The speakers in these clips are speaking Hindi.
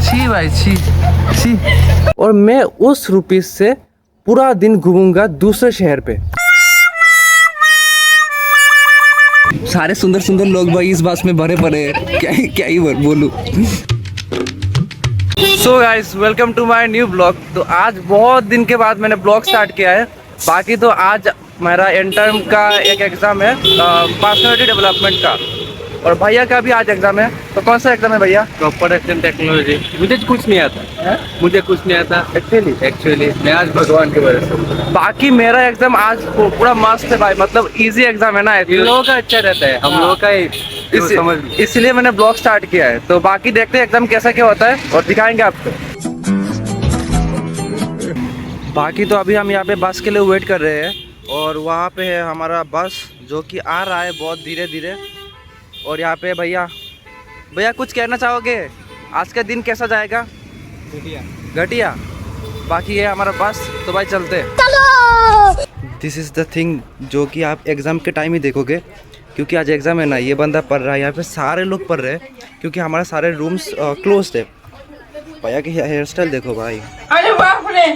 छी भाई छी छी। और मैं उस रुपीज से पूरा दिन घूमूंगा दूसरे शहर पे। सारे सुंदर सुंदर लोग भाई इस बस में भरे पड़े हैं, क्या ही बोलूं। So guys welcome to my new blog. तो आज बहुत दिन के बाद मैंने ब्लॉग स्टार्ट किया है। बाकी तो आज मेरा इंटर्म का एक एग्ज़ाम है पर्सनालिटी डेवलपमेंट का, और भैया का भी आज एग्ज़ाम है। तो कौन सा एग्ज़ाम है भैया? Production technology. मुझे कुछ नहीं आता है? मुझे कुछ नहीं आता एक्चुअली मैं आज भगवान की वजह से। बाकी मेरा एग्ज़ाम आज पूरा मस्त है भाई, मतलब इजी एग्ज़ाम है ना। इन लोगों का अच्छा रहता है, हम लोगों का समझ इसलिए मैंने ब्लॉग स्टार्ट किया है। तो बाकी देखते हैं एग्ज़ाम कैसा क्या होता है और दिखाएंगे आपको। बाकी तो अभी हम यहाँ पे बस के लिए वेट कर रहे हैं, और वहाँ पे है हमारा बस जो कि आ रहा है बहुत धीरे धीरे। और यहाँ पे भैया कुछ कहना चाहोगे? आज का दिन कैसा जाएगा? घटिया। बाकी ये हमारा बस, तो भाई चलते हैं। दिस इज़ द थिंग जो कि आप एग्ज़ाम के टाइम ही देखोगे, क्योंकि आज एग्ज़ाम है ना। ये बंदा पढ़ रहा है, यहाँ पे सारे लोग पढ़ रहे हैं क्योंकि हमारे सारे रूम्स क्लोज्ड है। भैया की हेयर स्टाइल देखो भाई। अरे बाप रे।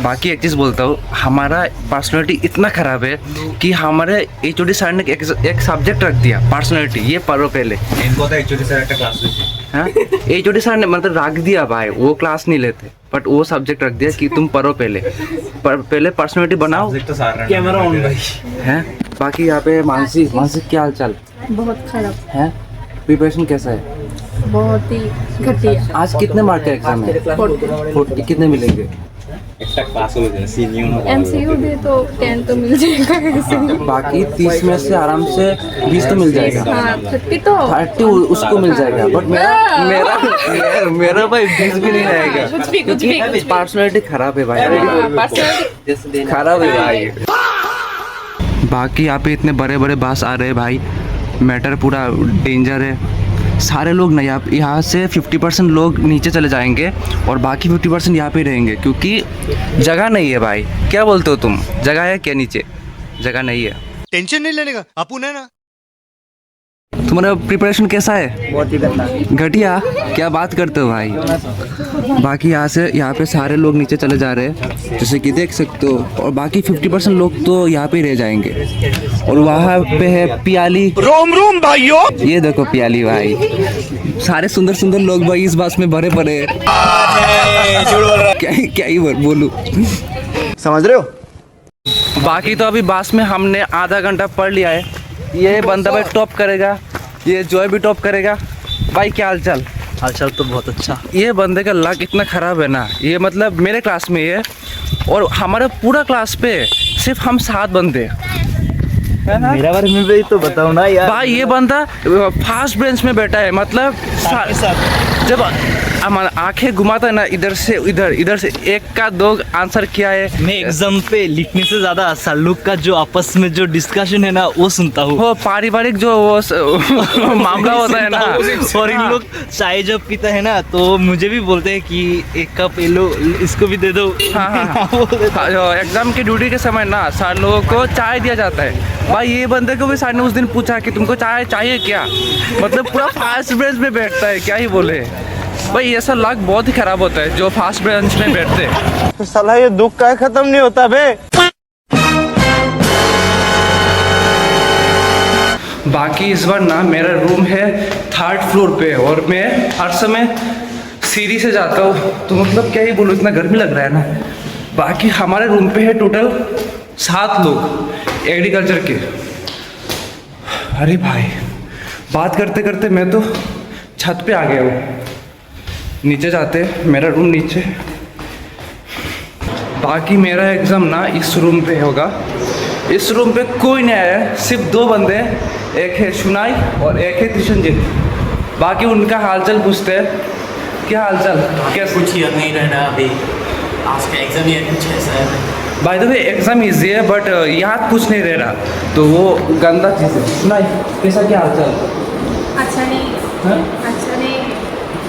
बाकी एक चीज़ बोलता हूँ, हमारा पर्सनालिटी इतना ख़राब है कि हमारे एचओडी सर ने एक सब्जेक्ट रख दिया पर्सनालिटी, ये पढ़ो पहले। इनको तो एचओडी सर का क्लास हाँ, एचओडी सर ने मतलब रख दिया भाई, वो क्लास नहीं लेते बट वो सब्जेक्ट रख दिया कि तुम पढ़ो पहले पर्सनालिटी बनाओ। कैमरा ऑन भाई हैं। बाकी यहाँ पे मानसी क्या हाल चाल? बहुत खराब है। प्रिपरेशन कैसा है? बहुत ही घटिया। आज कितने मार्क का एग्जाम है? 40 कितने मिलेंगे? एमसीयू दे तो 10 तो मिल जाएगा। बाकी 30 में से आराम से 20 तो मिल जाएगा। हाँ 30 उसको मिल जाएगा, बट मेरा भाई 20 भी नहीं आएगा क्योंकि पर्सनालिटी खराब है भाई, खराब है भाई। बाकी यहाँ पे इतने बड़े बड़े बस आ रहे हैं भाई, मैटर पूरा डेंजर है। सारे लोग ना यहाँ से 50% लोग नीचे चले जाएंगे और बाकी 50% यहाँ पे रहेंगे, क्योंकि जगह नहीं है भाई। क्या बोलते हो तुम? जगह है क्या नीचे? जगह नहीं है। टेंशन नहीं लेने का, अपुन है ना। तुम्हारा प्रिपरेशन कैसा है? बहुत ही गंदा घटिया। क्या बात करते हो भाई। बाकी यहाँ पे सारे लोग नीचे चले जा रहे हैं जैसे कि देख सकते हो, और बाकी 50% लोग तो यहाँ पे रह जाएंगे। और वहाँ पे है पियाली। रोम भाइयों, ये देखो पियाली भाई। सारे सुंदर सुंदर लोग भाई इस बस में भरे पड़े हैं। क्या ही बोलूं। समझ रहे हो? बाकी तो अभी बस में हमने आधा घंटा पढ़ लिया है। ये बंदा भाई टॉप करेगा, ये जॉय भी टॉप करेगा। भाई क्या हाल चाल? हालचाल तो बहुत अच्छा। ये बंदे का लक इतना ख़राब है ना, ये मतलब मेरे क्लास में है और हमारे पूरा क्लास पे सिर्फ हम 7 बंदे है ना? मेरा बारे में भी तो बताओ ना यार। भाई ये बंदा फर्स्ट बेंच में बैठा है, मतलब जब आंखें घुमाता है ना इधर से इधर से, एक का 2 आंसर किया है। मैं एग्जाम पे लिखने से ज्यादा सर लोग का जो आपस में जो डिस्कशन है ना वो सुनता हूँ। वो पारिवारिक जो वो मामला होता है ना, और इन लोग चाय जब पीता है ना तो मुझे भी बोलते हैं कि एक कप ये लो, इसको भी दे दो। हाँ, एग्जाम की ड्यूटी के समय ना सर लोगों को चाय दिया जाता है। भाई ये बंदे को भी सर ने उस दिन पूछा कि तुमको चाय चाहिए क्या, मतलब पूरा फास्ट बेंच में बैठता है। क्या ही बोले भाई, ऐसा लक बहुत ही खराब होता है जो फास्ट बेंच में बैठते हैं। तो साला ये दुख का खत्म नहीं होता बे। बाकी इस बार ना मेरा रूम है 3rd फ्लोर पे, और मैं हर समय सीढ़ी से जाता हूँ, तो मतलब क्या ही बोलूँ, इतना गर्मी लग रहा है ना। बाकी हमारे रूम पे है टोटल 7 लोग एग्रीकल्चर के। अरे भाई बात करते करते मैं तो छत पे आ गया हूँ। नीचे जाते, मेरा रूम नीचे। बाकी मेरा एग्ज़ाम ना इस रूम पे होगा। इस रूम पे कोई नहीं आया है, सिर्फ 2 बंदे, एक है सुनाई और एक है कृष्णजीत। बाकी उनका हालचाल पूछते हैं। क्या हालचाल? कैसे? कुछ याद नहीं रहना अभी, आज का एग्जाम ये कुछ ऐसा है। By the way exam easy है बट याद कुछ नहीं रह रहा, तो वो गंदा चीज़ है। सुनाई कैसा, क्या हालचाल? अच्छा नहीं। हाँ? अच्छा नहीं।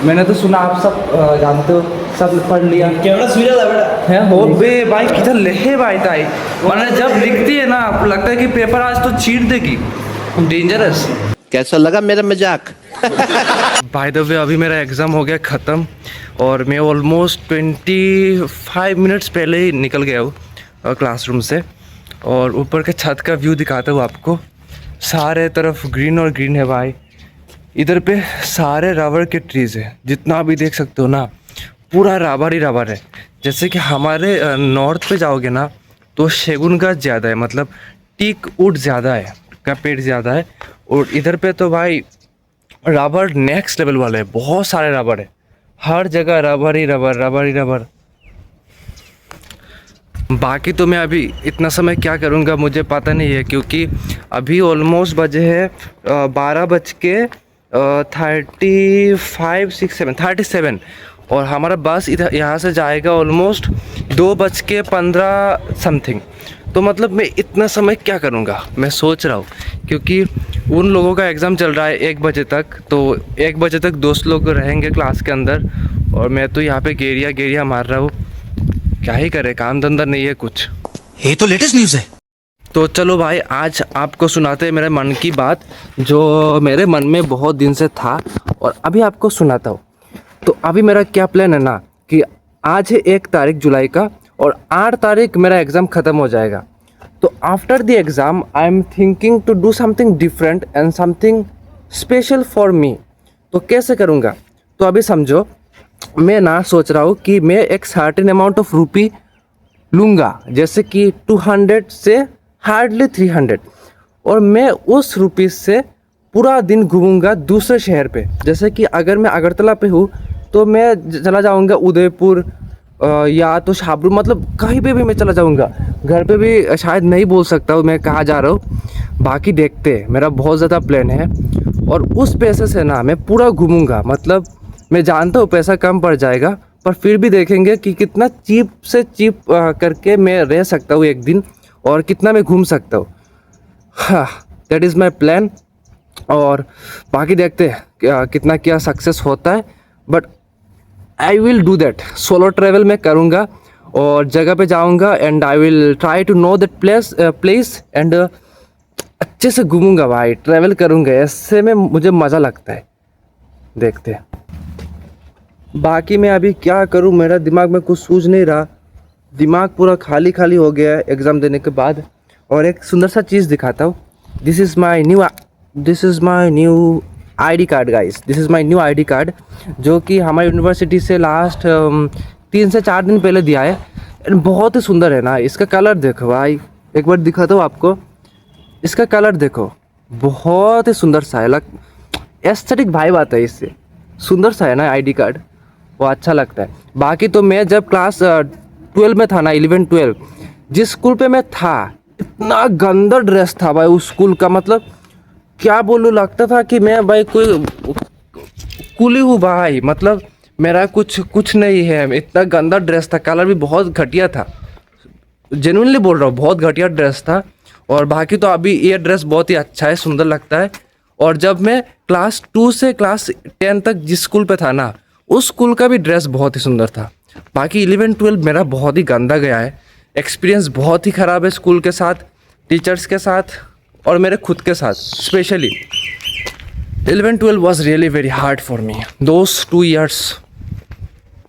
मैंने तो सुना आप सब जानते हो, सब पढ़ लिया। कैमरा सुई रहा बेटा है हो बे भाई, किधर ले भाई ताई। मैंने जब लिखती है ना लगता है कि पेपर आज तो चीट देगी। डेंजरस। कैसा लगा मेरा मजाक? बाय द वे अभी मेरा एग्ज़ाम हो गया ख़त्म और मैं ऑलमोस्ट 25 मिनट्स पहले ही निकल गया हूँ क्लासरूम से। और ऊपर के छत का व्यू दिखाता हूँ आपको। सारे तरफ ग्रीन और ग्रीन है भाई। इधर पे सारे रबर के ट्रीज़ है, जितना भी देख सकते हो ना, पूरा रबर ही रबर है। जैसे कि हमारे नॉर्थ पे जाओगे ना तो शैगुन का ज़्यादा है, मतलब टीक वुड ज़्यादा है, का पेड़ ज़्यादा है। और इधर पे तो भाई रबर नेक्स्ट लेवल वाले है, बहुत सारे रबर है, हर जगह रबर ही रबर, रबर ही रबर। बाकी तो मैं अभी इतना समय क्या करूँगा मुझे पता नहीं है, क्योंकि अभी ऑलमोस्ट बजे है 12:35, और हमारा बस इधर यहाँ से जाएगा ऑलमोस्ट 2:15 समथिंग। तो मतलब मैं इतना समय क्या करूँगा मैं सोच रहा हूँ, क्योंकि उन लोगों का एग्ज़ाम चल रहा है 1 बजे तक, तो 1 बजे तक दोस्त लोग रहेंगे क्लास के अंदर और मैं तो यहाँ पे गेरिया मार रहा हूँ। क्या ही करे, काम धंधा नहीं है कुछ। ये तो लेटेस्ट न्यूज़ है। तो चलो भाई, आज आपको सुनाते हैं मेरे मन की बात, जो मेरे मन में बहुत दिन से था और अभी आपको सुनाता हूँ। तो अभी मेरा क्या प्लान है ना कि आज है 1 तारीख जुलाई का और 8 तारीख मेरा एग्ज़ाम ख़त्म हो जाएगा। तो after the exam I am thinking to do something different and something special for me. तो कैसे करूँगा, तो अभी समझो मैं ना सोच रहा हूँ कि मैं एक सर्टेन अमाउंट ऑफ रुपी लूँगा, जैसे कि 200 से हार्डली 300, और मैं उस रुपीज़ से पूरा दिन घूमूंगा दूसरे शहर पे। जैसे कि अगर मैं अगरतला पे हूँ तो मैं चला जाऊँगा उदयपुर या तो शाहपुर, मतलब कहीं पे भी मैं चला जाऊँगा। घर पे भी शायद नहीं बोल सकता हूँ मैं कहाँ जा रहा हूँ, बाकी देखते हैं। मेरा बहुत ज़्यादा प्लान है और उस पैसे से ना मैं पूरा घूमूंगा। मतलब मैं जानता हूँ पैसा कम पड़ जाएगा, पर फिर भी देखेंगे कि कितना चीप से चीप करके मैं रह सकता हूँ एक दिन और कितना मैं घूम सकता हूँ। हाँ, दैट इज़ माई प्लान। और बाकी देखते हैं कितना क्या सक्सेस होता है, but I will do that. Solo travel मैं करूँगा और जगह पे जाऊँगा and I will try to know that place and अच्छे से घूमूंगा भाई, ट्रैवल करूँगा। ऐसे में मुझे मज़ा लगता है। देखते हैं बाकी मैं अभी क्या करूँ, मेरा दिमाग में कुछ सूझ नहीं रहा। दिमाग पूरा खाली खाली हो गया है एग्ज़ाम देने के बाद। और एक सुंदर सा चीज़ दिखाता हूँ। This is my new ID card guys. This is my new ID card, जो कि हमारी यूनिवर्सिटी से लास्ट 3 से 4 दिन पहले दिया है। एंड बहुत ही सुंदर है ना। इसका कलर देखो भाई, एक बार दिखाता हूँ आपको। इसका कलर देखो, बहुत ही सुंदर सा है। एस्थेटिक वाइब आता है इससे, सुंदर सा है ना ID कार्ड, वो अच्छा लगता है। बाकी तो मैं जब क्लास 12 में था ना, 11-12, जिस स्कूल पे मैं था, इतना गंदा ड्रेस था भाई उस स्कूल का। मतलब क्या बोलूँ, लगता था कि मैं भाई कोई कुली हूँ भाई। मतलब मेरा कुछ नहीं है, इतना गंदा ड्रेस था। कलर भी बहुत घटिया था, जेन्युइनली बोल रहा हूँ, बहुत घटिया ड्रेस था। और बाकी तो अभी ये ड्रेस बहुत ही अच्छा है, सुंदर लगता है। और जब मैं क्लास 2 से क्लास 10 तक जिस स्कूल पे था ना, उस स्कूल का भी ड्रेस बहुत ही सुंदर था। बाकी 11-12 मेरा बहुत ही गंदा गया है। एक्सपीरियंस बहुत ही ख़राब है स्कूल के साथ, टीचर्स के साथ और मेरे खुद के साथ। Specially 11-12 was really very hard for me. Those 2 years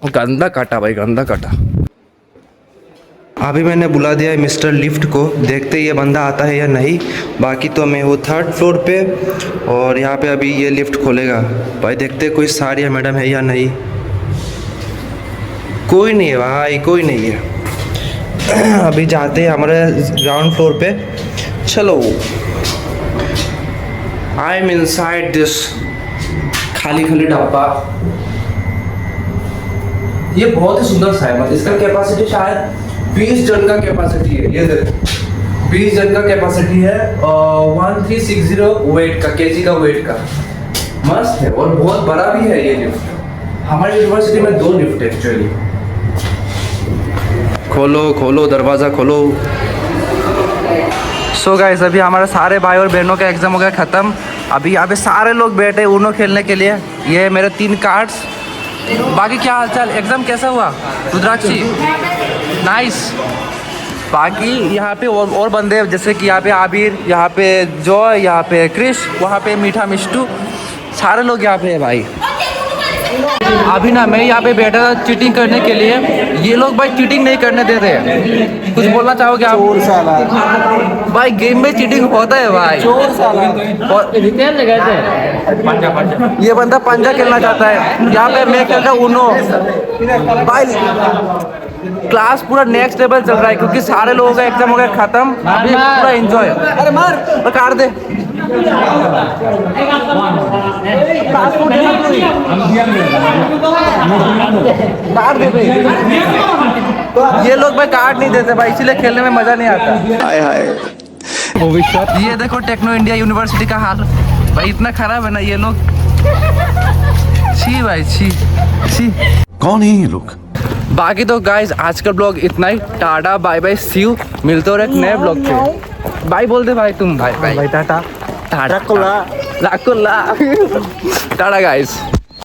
गंदा काटा भाई, गंदा काटा। अभी मैंने बुला दिया है मिस्टर लिफ्ट को, देखते ये बंदा आता है या नहीं। बाकी तो मैं वो 3rd फ्लोर पे और यहाँ पे अभी ये लिफ्ट खोलेगा भाई। देखते कोई सर या मैडम है या नहीं। कोई नहीं है भाई, कोई नहीं है। अभी जाते हैं हमारे ग्राउंड फ्लोर पे। चलो, आई एम इनसाइड दिस खाली डब्बा। ये बहुत ही सुंदर सा है। मतलब इसका कैपेसिटी शायद 20 जन का कैपेसिटी है। ये देखो 20 जन का कैपेसिटी है, 1360 वेट का, केजी का वेट का। मस्त है और बहुत बड़ा भी है ये लिफ्ट। हमारी यूनिवर्सिटी में 2 लिफ्ट है एक्चुअली। खोलो दरवाज़ा खोलो। सो गाइस, अभी हमारे सारे भाई और बहनों का एग्ज़ाम हो गया ख़त्म। अभी यहाँ पे सारे लोग बैठे ऊनो खेलने के लिए। ये मेरे 3 कार्ड्स। बाकी क्या हालचाल, एग्ज़ाम कैसा हुआ रुद्राक्षी? नाइस। बाकी यहाँ पे और बंदे, जैसे कि यहाँ पे आबिर, यहाँ पे जॉय, यहाँ पे क्रिश, वहाँ पे मीठा मिष्टू। सारे लोग यहाँ पे है भाई। अभी ना मैं यहाँ पे बैठा था चीटिंग करने के लिए, ये लोग भाई चीटिंग नहीं करने देते हैं। कुछ बोलना चाहोगे आप? चोर साला भाई, गेम में चीटिंग होता है भाई। चोर साला ये बंदा पंजा खेलना चाहता है, यहाँ पे मैं खेलता हूँ उनो भाई। क्लास पूरा नेक्स्ट लेवल चल रहा है क्योंकि सारे लोगों का एग्जाम हो गया खत्म, अभी पूरा एंजॉय। अरे मार काट दे। काट दे भाई। ये लोग भाई काट नहीं देते भाई, इसीलिए खेलने में मजा नहीं आता। हाय हाय। ये देखो टेक्नो इंडिया यूनिवर्सिटी का हाल भाई, इतना खराब है ना ये लोग। छी भाई छी छी। कौन है ये लोग? बाकी तो गाइस आज का ब्लॉग इतना ही। Tata bye bye see you, मिलते हो एक नए ब्लॉग पे। बाय बोल दे भाई तुम। Bye bye tata tata tata guys.